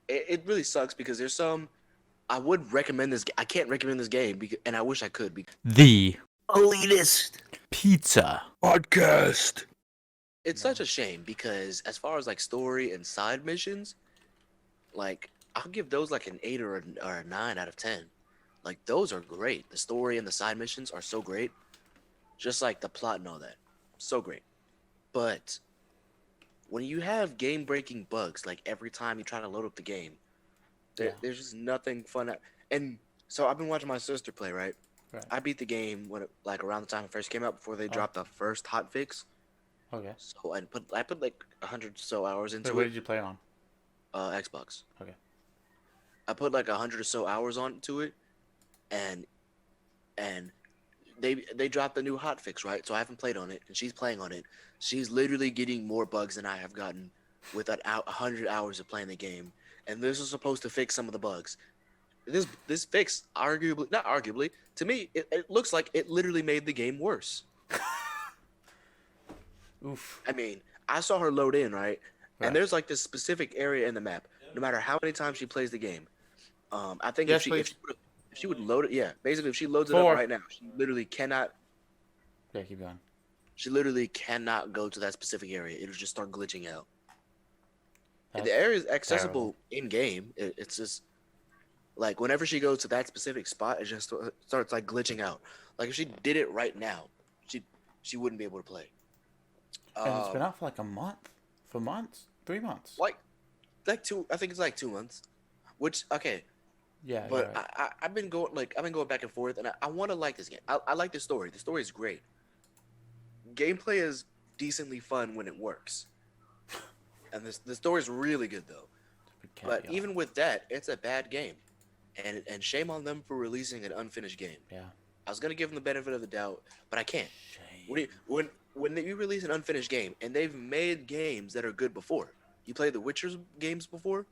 it really sucks because there's some I would recommend this. I can't recommend this game and I wish I could. The Elitist Pizza podcast. It's No. such a shame because as far as like story and side missions, like I'll give those like an 8 or a 9 out of 10. Like those are great. The story and the side missions are so great. Just like the plot and all that. So great. But when you have game breaking bugs like every time you try to load up the game, Yeah. there's just nothing fun. And so I've been watching my sister play, right? Right. I beat the game when like around the time it first came out before they Oh. dropped the first hot fix. Okay. So I put like 100 so hours into What it. did you play on? Xbox. Okay. I put like 100 or so hours onto it, and and they dropped the new hot fix, right? So I haven't played on it, and she's playing on it. She's literally getting more bugs than I have gotten with 100 hours of playing the game, and this is supposed to fix some of the bugs. This fix, arguably, not arguably, to me, it looks like it literally made the game worse. Oof. I mean, I saw her load in, right? Right. And there's like this specific area in the map. No matter how many times she plays the game, I think Yes, if she would load it, yeah, basically if she loads it up 4. right now, she literally cannot. Yeah, keep going. She literally cannot go to that specific area. It'll just start glitching out. And That's the area is accessible terrible. in game. It's just like whenever she goes to that specific spot, it just starts like glitching out. Like if she did it right now, she wouldn't be able to play. And it's been out for like a month. For months? 3 months. Like two. I think it's like 2 months. Which okay, Yeah, but right. I've been going back and forth, and I want to like this game. I like the story. The story is great. Gameplay is decently fun when it works, and the story is really good though. But even with that, it's a bad game, and shame on them for releasing an unfinished game. Yeah. I was gonna give them the benefit of the doubt, but I can't. Shame. When you release an unfinished game, and they've made games that are good before. You played the Witcher's games before?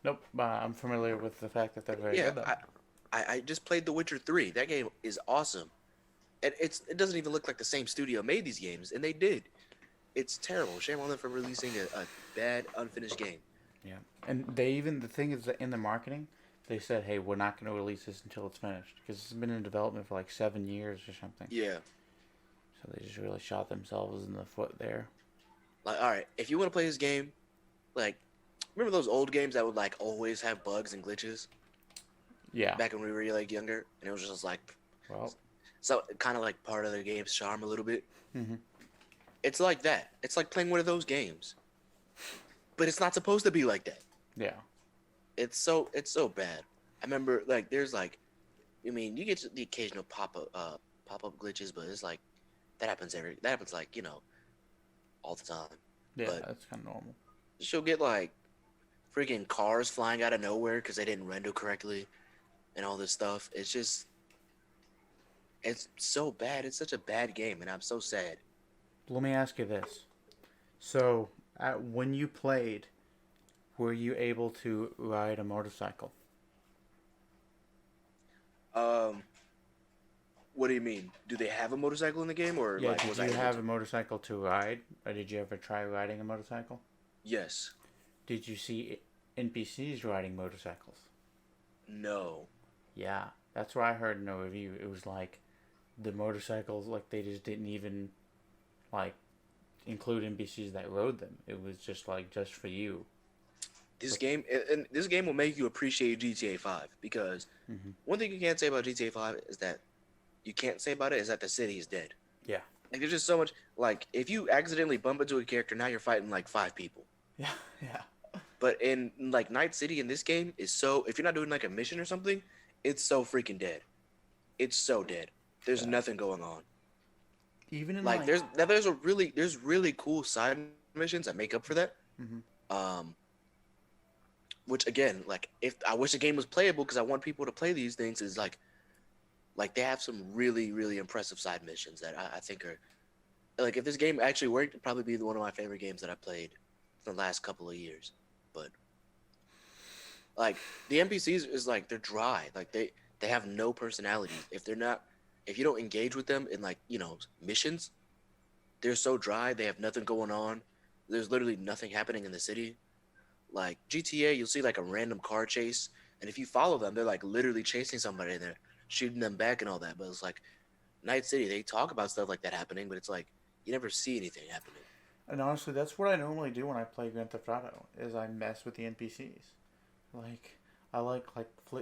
Nope. I'm familiar with the fact that they're very Yeah, good though. I just played The Witcher 3. That game is awesome. And it doesn't even look like the same studio made these games, and they did. It's terrible. Shame on them for releasing a bad, unfinished game. Yeah. And the thing is that in the marketing, they said, hey, we're not going to release this until it's finished. Because it's been in development for like 7 years or something. Yeah. So they just really shot themselves in the foot there. Like, all right, if you want to play this game, like, remember those old games that would like always have bugs and glitches Yeah. back when we were like younger, and it was just like, Well. so kind of like part of the game's charm a little bit. Mm-hmm. It's like that. It's like playing one of those games, but it's not supposed to be like that. Yeah. It's so bad. I remember like there's like, I mean, you get the occasional pop up glitches, but it's like that happens like all the time. Yeah, But that's kind of normal. she'll get like freaking cars flying out of nowhere because they didn't render correctly, and all this stuff. It's so bad. It's such a bad game, and I'm so sad. Let me ask you this. So, when you played, were you able to ride a motorcycle? Um, what do you mean? Do they have a motorcycle in the game, or Yeah, like did was I you able have to? a motorcycle to ride? Or did you ever try riding a motorcycle? Yes. Did you see NPCs riding motorcycles? No. Yeah, that's what I heard in a review. It was like the motorcycles, like they just didn't even like include NPCs that rode them. It was just like just for you. This game will make you appreciate GTA 5 because Mm-hmm. one thing you can't say about GTA 5 is that the city is dead. Yeah. Like there's just so much like if you accidentally bump into a character, now you're fighting like 5 people. Yeah, yeah. But in like Night City in this game is so if you're not doing like a mission or something, it's so freaking dead. It's so dead. There's Yeah. nothing going on. Even in Like there's really cool side missions that make up for that. Mhm. Which again, like if I wish the game was playable because I want people to play these things is like they have some really impressive side missions that I think are like if this game actually worked, it'd probably be one of my favorite games that I played for the last couple of years. But like the NPCs is like they're dry. Like they have no personality. If you don't engage with them in like, missions, they're so dry, they have nothing going on. There's literally nothing happening in the city. Like GTA, you'll see like a random car chase, and if you follow them, they're like literally chasing somebody and they're shooting them back and all that. But it's like Night City, they talk about stuff like that happening, but it's like you never see anything happening. And honestly, that's what I normally do when I play Grand Theft Auto. Is I mess with the NPCs. Like I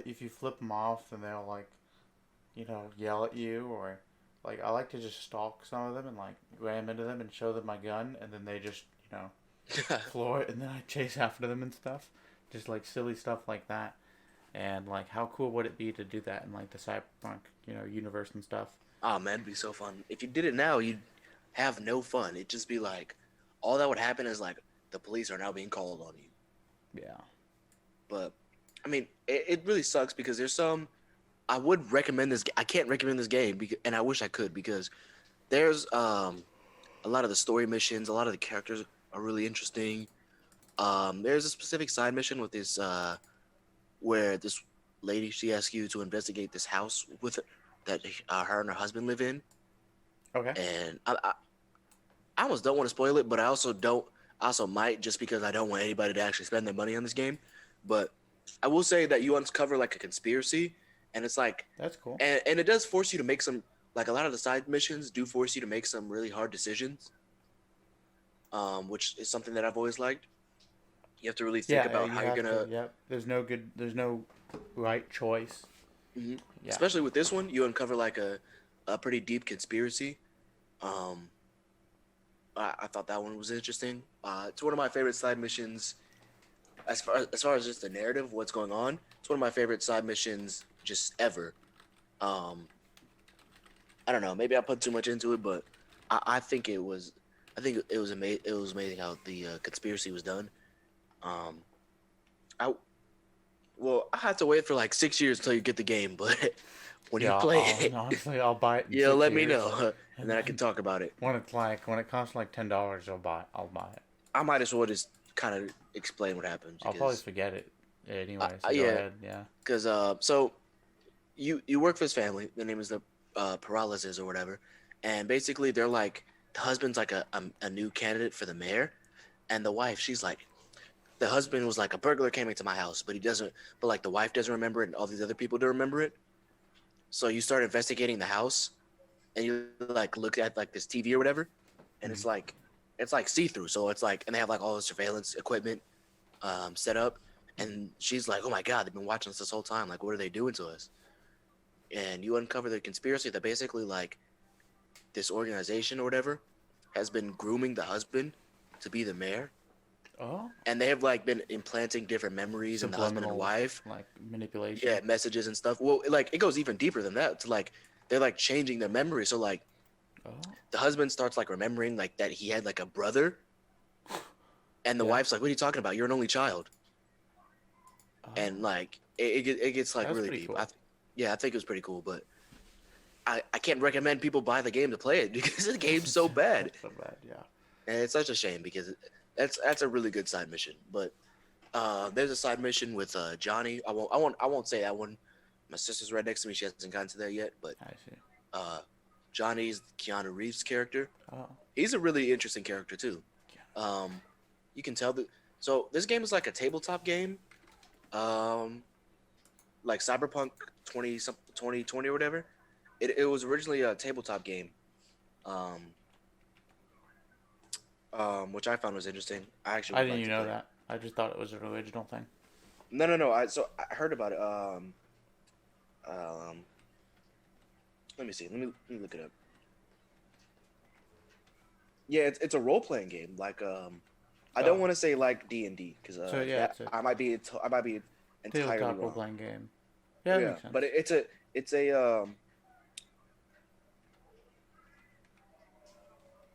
if you flip them off, then they'll yell at you, or like I like to just stalk some of them and like ram into them and show them my gun, and then they just floor it, and then I chase after them and stuff, just like silly stuff like that. And like, how cool would it be to do that in like the Cyberpunk universe and stuff? Oh man, it'd be so fun. If you did it now, you'd have no fun. It'd just be like all that would happen is like the police are now being called on you. Yeah. But I mean, it really sucks because there's some. I would recommend this. I can't recommend this game because, and I wish I could because there's a lot of the story missions, a lot of the characters are really interesting. There's a specific side mission with this where this lady she asks you to investigate this house with her, that her and her husband live in, Okay. and I almost don't want to spoil it, but I also don't. I also might just because I don't want anybody to actually spend their money on this game. But I will say that you uncover like a conspiracy, and it's like, That's cool. and it does force you to make some like a lot of the side missions do force you to make some really hard decisions, which is something that I've always liked. You have to really think Yeah, about you how you're have to. gonna, Yep. There's no right choice. mhm. Yeah. Especially with this one, you uncover like a pretty deep conspiracy. Um, I thought that one was interesting. It's one of my favorite side missions as far as just the narrative, what's going on. It's one of my favorite side missions just ever. Um, I don't know, maybe I put too much into it, but I think it was, I think it was amazing. It was amazing how the conspiracy was done. Um, I well, I had to wait for like 6 years until you get the game, but when you Yeah. play it, Honestly, I'll buy it in yeah, let me 6 years, know, and and then I can then talk about it. when it costs like $10, I'll buy it. I might as well just kind of explain what happens I'll probably because, forget it anyway. So go yeah, ahead. Yeah. because so you work for this family. Their name is the Paralysis or whatever, and basically they're like the husband's like a new candidate for the mayor, and the wife she's like the husband was like a burglar came into my house, but he doesn't. But like the wife doesn't remember it, and all these other people don't remember it. So you start investigating the house, and you like look at like this TV or whatever, and Mm-hmm. it's like see through. So it's like, and they have like all the surveillance equipment set up, and she's like, oh my god, they've been watching us this whole time. Like, what are they doing to us? And you uncover the conspiracy that basically like this organization or whatever has been grooming the husband to be the mayor, Oh, and they have like been implanting different memories in the husband and subliminal wife. like manipulation. Yeah, messages and stuff. Well, like it goes even deeper than that. To like they're like changing their memory. So like Oh, the husband starts like remembering like that he had like a brother, and the yeah. wife's like, "What are you talking about? You're an only child." And Oh, like it gets like that's really pretty deep. cool. Yeah, I think it was pretty cool, but I can't recommend people buy the game to play it because the game's so bad, That's so bad. Yeah. and it's such a shame because that's a really good side mission. But there's a side mission with Johnny. I won't say that one. My sister's right next to me. She hasn't gotten to there yet, but I see. uh, Johnny's Keanu Reeves' character. Oh, He's a really interesting character too. yeah. Um, you can tell that. So this game is like a tabletop game, um, like Cyberpunk 2020 or whatever. It was originally a tabletop game, um, which I found was interesting. I actually I would didn't like even to know play. that. I just thought it was an original thing. No. I heard about it. Um, let me see. Let me look it up. Yeah, it's a role playing game. Like I don't Oh, want to say like D&D because so yeah, that it's a I might be entirely tabletop role wrong. playing game. Yeah, that Yeah, makes sense. but it's a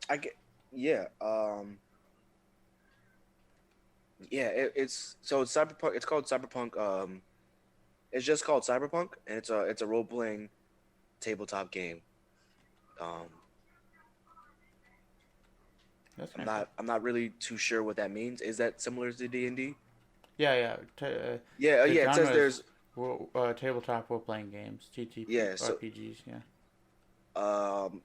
I get yeah yeah it's so it's cyberpunk. It's called Cyberpunk. It's just called Cyberpunk, and it's a role playing tabletop game. Um, That's I'm kind of cool. not really too sure what that means. Is that similar to D&D? Yeah, yeah. Yeah, The yeah. It says genre is there's tabletop role playing games, TTP, yeah. So RPGs. Yeah. um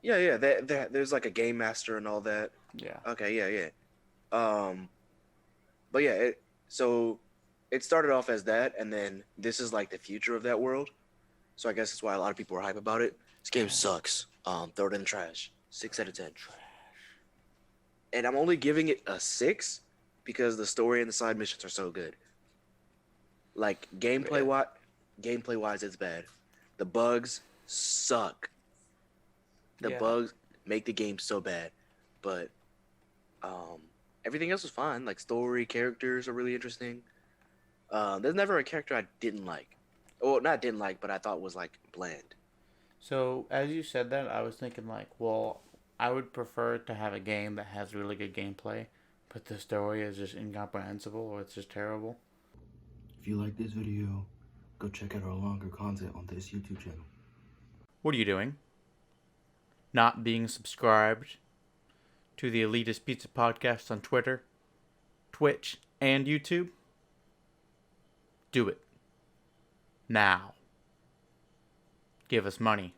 yeah. There's like a game master and all that. Yeah. Okay, yeah, yeah. Um, but yeah, so it started off as that, and then this is like the future of that world. So I guess that's why a lot of people are hype about it. This game sucks. Throw it in the trash. 6 out of 10. And I'm only giving it a 6 because the story and the side missions are so good. Like Really? gameplay wise, it's bad. The bugs suck. The Yeah. bugs make the game so bad, but um, everything else was fine. Like story, characters are really interesting. There's never a character I didn't like. Well, not didn't like, but I thought was like bland. So as you said that, I was thinking like, well, I would prefer to have a game that has really good gameplay, but the story is just incomprehensible or it's just terrible. If you like this video, go check out our longer content on this YouTube channel. What are you doing? Not being subscribed to the Elitist Pizza Podcast on Twitter, Twitch, and YouTube? Do it. Now. Give us money.